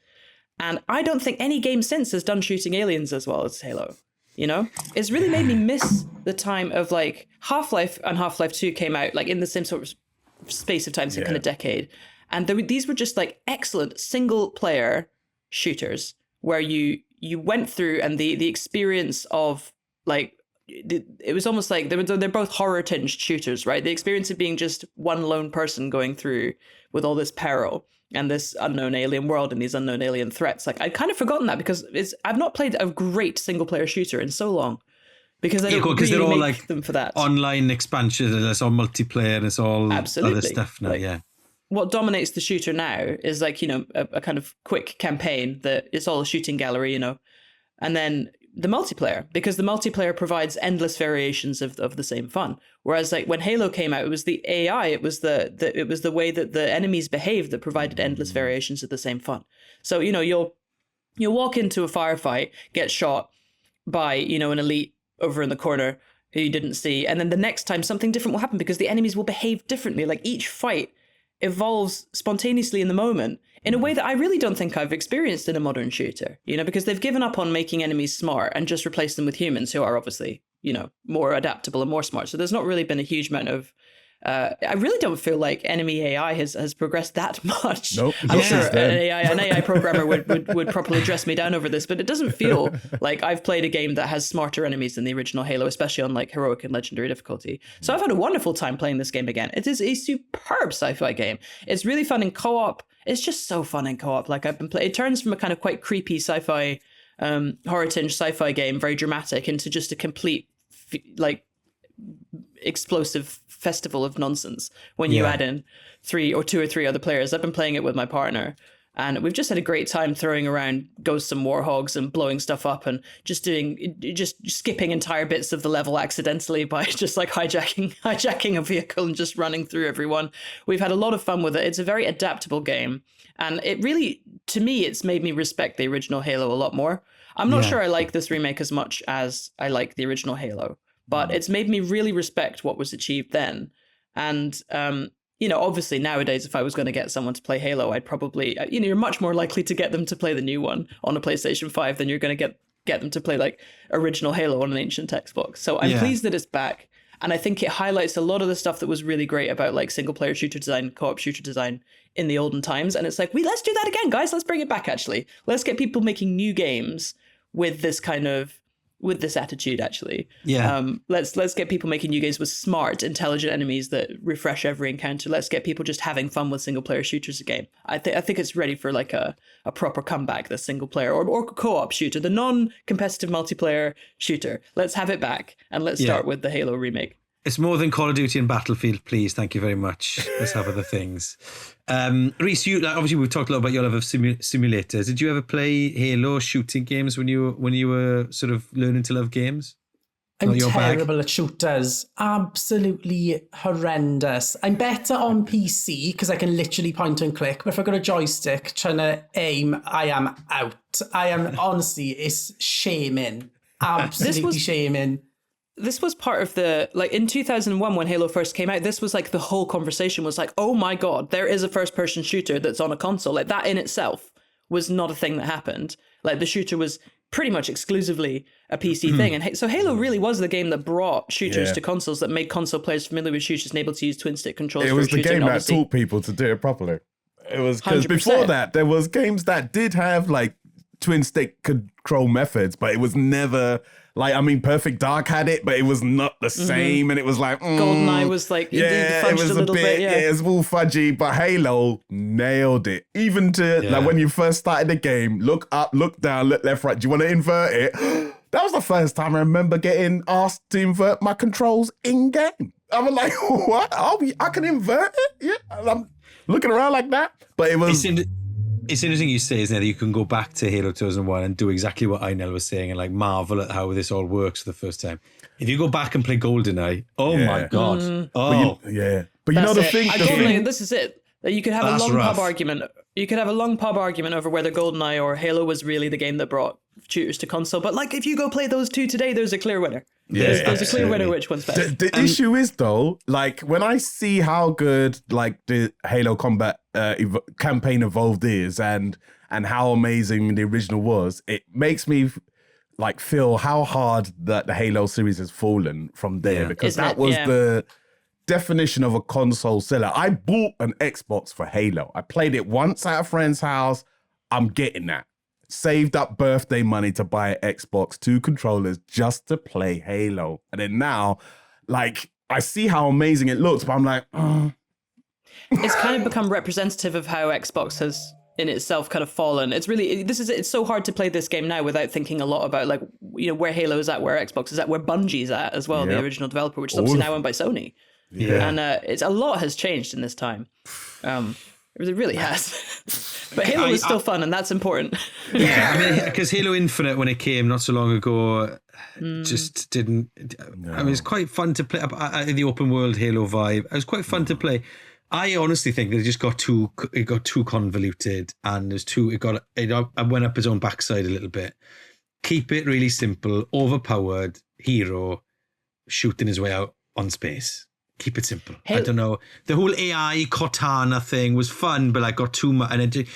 And I don't think any game since has done shooting aliens as well as Halo. You know, it's really made me miss the time of like Half-Life and Half-Life 2 came out like in the same sort of space of time, same kind of decade. And these were just like excellent single player shooters where you went through and the experience of like, it was almost like they're both horror tinged shooters, right? The experience of being just one lone person going through with all this peril and this unknown alien world and these unknown alien threats. Like I'd kind of forgotten that because I've not played a great single player shooter in so long because they really they're all make like them for that. Online expansion and it's all multiplayer and it's all other stuff now. Like, what dominates the shooter now is like, you know, a kind of quick campaign that it's all a shooting gallery, you know, and then the multiplayer, because the multiplayer provides endless variations of the same fun. Whereas like when Halo came out, it was the AI, it was the way that the enemies behaved that provided endless variations of the same fun. So, you know, you'll walk into a firefight, get shot by, you know, an elite over in the corner who you didn't see. And then the next time something different will happen because the enemies will behave differently. Like each fight evolves spontaneously in the moment in a way that I really don't think I've experienced in a modern shooter, you know, because they've given up on making enemies smart and just replaced them with humans who are obviously, you know, more adaptable and more smart. So there's not really been a huge amount of, I really don't feel like enemy AI has progressed that much. Nope. I'm sure an AI programmer would properly dress me down over this, but it doesn't feel like I've played a game that has smarter enemies than the original Halo, especially on like heroic and legendary difficulty. So I've had a wonderful time playing this game again. It is a superb sci-fi game. It's really fun in co-op. It's just so fun in co-op. Like I've been playing, it turns from a kind of quite creepy sci-fi, horror tinged sci-fi game, very dramatic, into just a complete like explosive festival of nonsense when you add in two or three other players. I've been playing it with my partner and we've just had a great time throwing around ghosts and warhogs and blowing stuff up and just skipping entire bits of the level accidentally by just like hijacking a vehicle and just running through everyone. We've had a lot of fun with it. It's a very adaptable game and it really, to me, it's made me respect the original Halo a lot more. I'm not sure I like this remake as much as I like the original Halo, but it's made me really respect what was achieved then. And, you know, obviously nowadays, if I was going to get someone to play Halo, I'd probably, you know, you're much more likely to get them to play the new one on a PlayStation 5 than you're going to get them to play like original Halo on an ancient Xbox. So I'm pleased that it's back. And I think it highlights a lot of the stuff that was really great about like single player shooter design, co-op shooter design in the olden times. And it's like, let's do that again, guys. Let's bring it back, actually. Let's get people making new games with this kind of, with this attitude, actually. Let's get people making new games with smart, intelligent enemies that refresh every encounter. Let's get people just having fun with single player shooters again. I think it's ready for like a proper comeback, the single player or co-op shooter, the non-competitive multiplayer shooter. Let's have it back and let's start with the Halo remake. It's more than Call of Duty and Battlefield, please. Thank you very much. Let's have other things. Rhys, you obviously we've talked a lot about your love of simulators. Did you ever play Halo shooting games when you were sort of learning to love games? I'm terrible at shooters. Absolutely horrendous. I'm better on PC because I can literally point and click. But if I've got a joystick trying to aim, I am out. I am honestly, it's shaming. Absolutely shaming. This was part of the, like in 2001 when Halo first came out, this was like the whole conversation was like, oh my God, there is a first person shooter that's on a console. Like that in itself was not a thing that happened. Like the shooter was pretty much exclusively a PC thing. And so Halo really was the game that brought shooters to consoles, that made console players familiar with shooters and able to use twin stick controls. It was the game that taught people to do it properly. It was because before that, there was games that did have like twin stick control methods, but it was never like, I mean, Perfect Dark had it, but it was not the same. And it was like, GoldenEye was like, it was a bit, it was all fudgy, but Halo nailed it. Even to like when you first started the game, look up, look down, look left, right. Do you want to invert it? That was the first time I remember getting asked to invert my controls in game. I was like, what? I can invert it? Yeah. I'm looking around like that. But it was... It's interesting you say, isn't it, that you can go back to Halo 2001 and do exactly what Einel was saying and like marvel at how this all works for the first time. If you go back and play GoldenEye, my God. But you know the thing. GoldenEye, this is it. You could have a long rough. pub argument. You could have a long pub argument over whether GoldenEye or Halo was really the game that brought shooters to console. But like, if you go play those two today, there's a clear winner. There's a clear winner which one's better. The issue is though, like when I see how good like the Halo Combat campaign evolved is, and how amazing the original was, it makes me like feel how hard that the Halo series has fallen from there, because that was the definition of a console seller. I bought an Xbox for Halo. I played it once at a friend's house. I'm getting that. Saved up birthday money to buy an Xbox, 2 controllers just to play Halo. And then now, like, I see how amazing it looks, but I'm like, It's kind of become representative of how Xbox has in itself kind of fallen. It's so hard to play this game now without thinking a lot about, like, you know, where Halo is at, where Xbox is at, where Bungie's at as well, the original developer, which is obviously now owned by Sony. Yeah. And it's a lot has changed in this time. It really has. But Halo is still fun, and that's important. Yeah, I mean, because Halo Infinite, when it came not so long ago, just didn't. No. I mean, it's quite fun to play in the open world Halo vibe. It was quite fun to play. I honestly think that it just got too convoluted, and it went up its own backside a little bit. Keep it really simple, overpowered hero shooting his way out on space. Keep it simple. I don't know. The whole AI Cortana thing was fun, but I got too much, and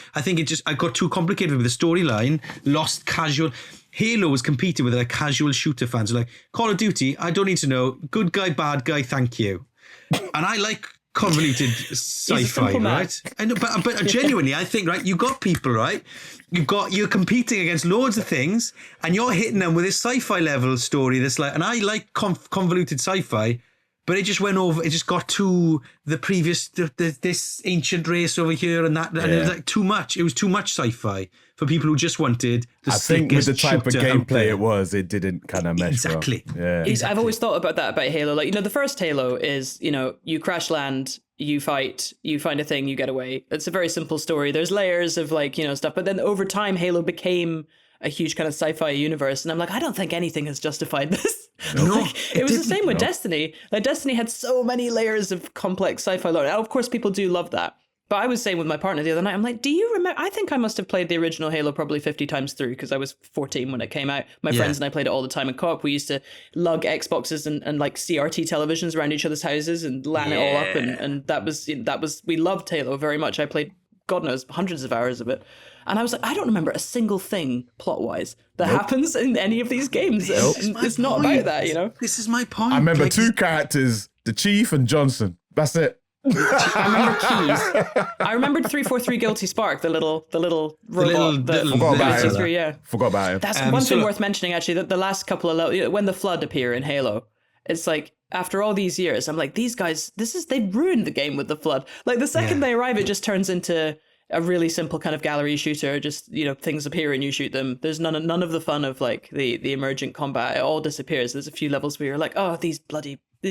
I got too complicated with the storyline. Lost casual. Halo was competing with like casual shooter fans who are like, Call of Duty, I don't need to know. Good guy, bad guy, thank you. And I like convoluted sci-fi, right? I know, but genuinely, I think, right, you got people, right? You're competing against loads of things, and you're hitting them with this sci-fi level story. That's like, and I like convoluted sci-fi. But it just went over. It just got to the previous, this ancient race over here and that, and it was like too much. It was too much sci-fi for people who just wanted the I think with the type of gameplay it didn't kind of mesh exactly. well. Yeah, exactly. I've always thought about that about Halo. Like, you know, the first Halo is, you know, you crash land, you fight, you find a thing, you get away. It's a very simple story. There's layers of like, you know, stuff. But then over time, Halo became a huge kind of sci-fi universe, and I'm like, I don't think anything has justified this. No, like, it was the same with Destiny. Like, Destiny had so many layers of complex sci-fi lore. Now, of course, people do love that. But I was saying with my partner the other night, I'm like, do you remember? I think I must have played the original Halo probably 50 times through, because I was 14 when it came out. My friends and I played it all the time in co-op. We used to lug Xboxes and like CRT televisions around each other's houses and LAN it all up. And that was, we loved Halo very much. I played, God knows, hundreds of hours of it. And I was like, I don't remember a single thing plot-wise that happens in any of these games. It's not about that, you know? This is my point. I remember 2 characters, the Chief and Johnson. That's it. I remember Keys. I remembered 343 Guilty Spark, the little robot. Forgot about it. Yeah. Forgot about it. That's one thing worth mentioning, actually, that the last couple of when the Flood appear in Halo, it's like, after all these years, I'm like, these guys, they ruined the game with the Flood. Like, the second they arrive, it just turns into a really simple kind of gallery shooter. Just, you know, things appear and you shoot them. There's none of the fun of like the emergent combat. It all disappears. There's a few levels where you're like, oh, these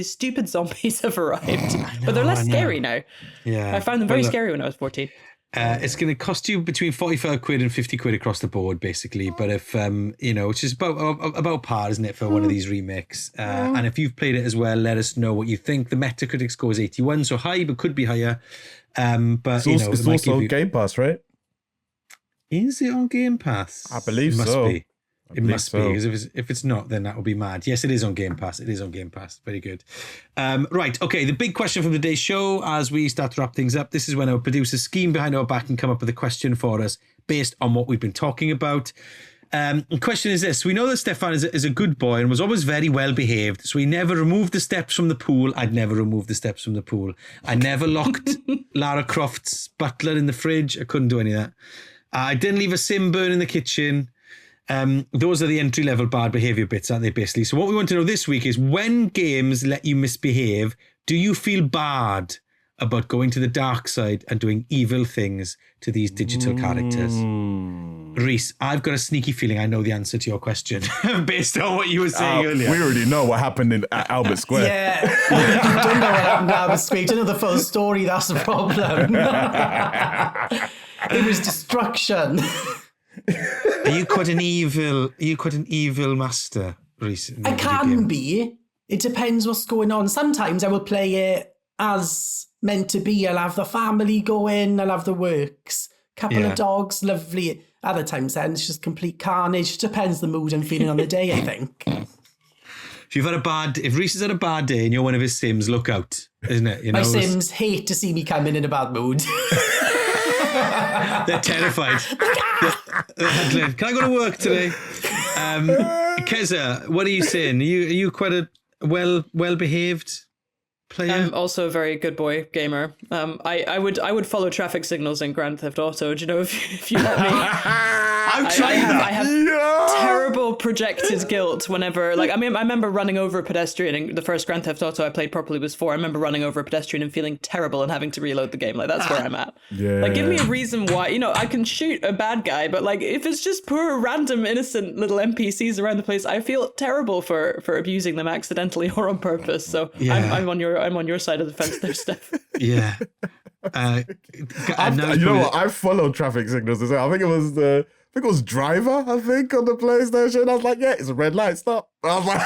stupid zombies have arrived. But they're less scary now. Yeah, I found them very scary when I was 14. It's going to cost you between 45 quid and 50 quid across the board, basically. But if, you know, which is about par, isn't it, for one of these remakes? And if you've played it as well, let us know what you think. The Metacritic score is 81, so high, but could be higher. But it's also Game Pass, right? Is it on Game Pass? I believe it so. Must be. It must be, because if it's not, then that would be mad. Yes, it is on Game Pass. It is on Game Pass. Very good. Right, okay, the big question from today's show, as we start to wrap things up, this is when our producers scheme behind our back and come up with a question for us based on what we've been talking about. The question is this. We know that Stefan is a good boy and was always very well behaved, so he never removed the steps from the pool. I'd never removed the steps from the pool. I never locked Lara Croft's butler in the fridge. I couldn't do any of that. I didn't leave a sim burn in the kitchen. Those are the entry-level bad behaviour bits, aren't they, basically? So what we want to know this week is, when games let you misbehave, do you feel bad about going to the dark side and doing evil things to these digital characters? Rhys, I've got a sneaky feeling I know the answer to your question based on what you were saying earlier. We already know what happened at Albert Square. Yeah, you don't know what happened at Albert Square. You don't know the full story. That's the problem. It was destruction. Are you quite an evil master recently? I can be. It depends what's going on. Sometimes I will play it as meant to be. I'll have the family going, I'll have the works. Couple of dogs, lovely. Other times then it's just complete carnage. It depends the mood I'm feeling on the day, I think. If Rhys has had a bad day and you're one of his Sims, look out, isn't it? My Sims hate to see me coming in a bad mood. They're terrified. Can I go to work today? Keza, what are you saying? Are you quite a well-behaved player? I'm also a very good boy gamer. I would follow traffic signals in Grand Theft Auto. Do you know if you let me? I've tried that. I have terrible projected guilt whenever, like, I remember running over a pedestrian in the first Grand Theft Auto I played properly was 4. I remember running over a pedestrian and feeling terrible and having to reload the game. Like, that's where I'm at. Yeah. Like, give me a reason why, I can shoot a bad guy, but like, if it's just poor, random, innocent little NPCs around the place, I feel terrible for abusing them accidentally or on purpose. So I'm on your side of the fence there, Steph. Yeah. You know what? I followed traffic signals as well. I think it was Driver, on the PlayStation. I was like, yeah, it's a red light, stop. I was like,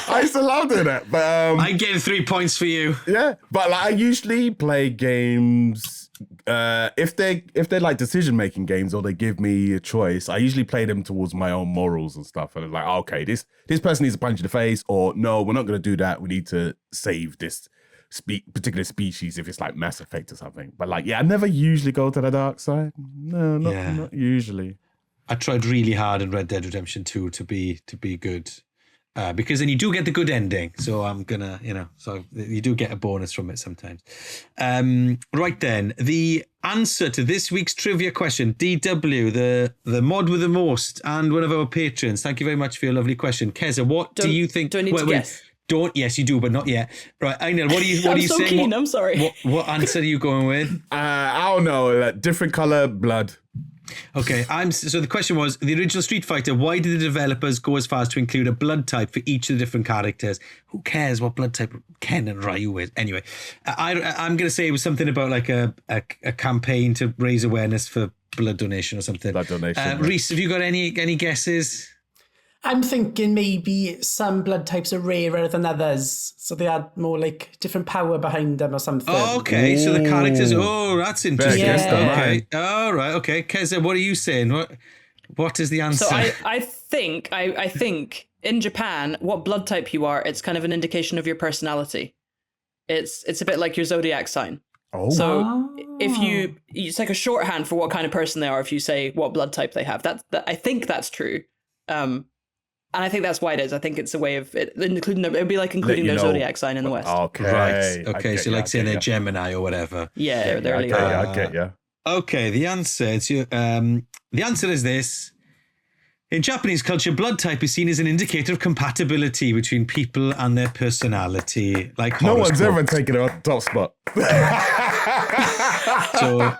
I used to love doing that. But I get 3 points for you. Yeah, but like, I usually play games if they're like decision making games or they give me a choice. I usually play them towards my own morals and stuff. And I'm like, okay, this person needs a punch in the face, or no, we're not going to do that. We need to save this particular species if it's like Mass Effect or something. But like, yeah, I never usually go to the dark side. No, not usually. I tried really hard in Red Dead Redemption 2 to be good, because then you do get the good ending. So I'm gonna, so you do get a bonus from it sometimes. Right then, the answer to this week's trivia question, DW, the mod with the most, and one of our patrons. Thank you very much for your lovely question, Keza. What do you think? Do I need to guess? Yes, you do, but not yet. Right, Einil, what are you I'm so saying? Keen, I'm sorry. What answer are you going with? I don't know, like different color blood. Okay, so the question was, the original Street Fighter, why did the developers go as far as to include a blood type for each of the different characters? Who cares what blood type Ken and Ryu is? Anyway, I'm going to say it was something about like a campaign to raise awareness for blood donation or something. Blood donation. Rhys, have you got any guesses? I'm thinking maybe some blood types are rarer than others, so they had more like different power behind them or something. Oh, okay, so the characters. Oh, that's interesting. Yeah. Okay, all right. Okay, Keza, what are you saying? What is the answer? So I think in Japan, what blood type you are, it's kind of an indication of your personality. It's a bit like your zodiac sign. Oh. So if it's like a shorthand for what kind of person they are. If you say what blood type they have, that I think that's true. And I think that's why it is. I think it's a way of including them. It would be like including their zodiac sign in the West. Okay. Right. Okay. So like saying they're Gemini or whatever. Yeah, they're Leo. I get you. Okay. The answer is this. In Japanese culture, blood type is seen as an indicator of compatibility between people and their personality. Like no one's ever taken a top spot. So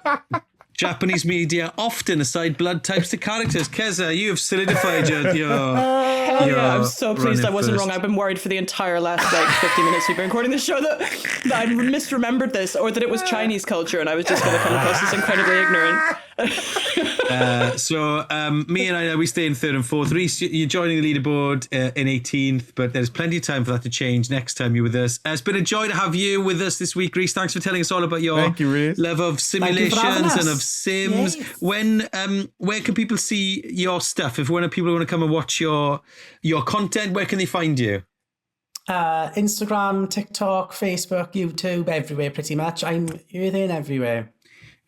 Japanese media often assign blood types to characters. Keza, you have solidified your Hell yeah, I'm so pleased I wasn't wrong. I've been worried for the entire last 50 minutes we've been recording this show that I misremembered this, or that it was Chinese culture and I was just going to come across as incredibly ignorant. So me and I, we stay in 3rd and 4th. Rhys, you're joining the leaderboard in 18th, but there's plenty of time for that to change next time you're with us. It's been a joy to have you with us this week, Rhys. Thanks for telling us all about your love of simulations and of Sims. Yes. Where can people see your stuff? If people want to come and watch your content, where can they find you? Instagram, TikTok, Facebook, YouTube, everywhere pretty much. I'm here, there and everywhere.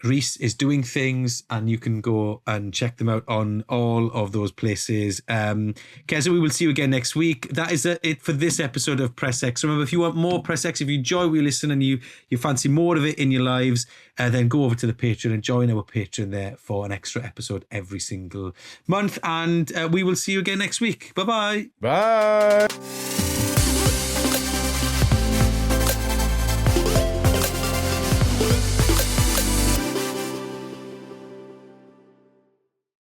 Rhys is doing things, and you can go and check them out on all of those places. Keza, we will see you again next week. That is it for this episode of Press X. Remember, if you want more Press X, if you enjoy what you listen and you fancy more of it in your lives, then go over to the Patreon and join our Patreon there for an extra episode every single month. And we will see you again next week. Bye-bye. Bye.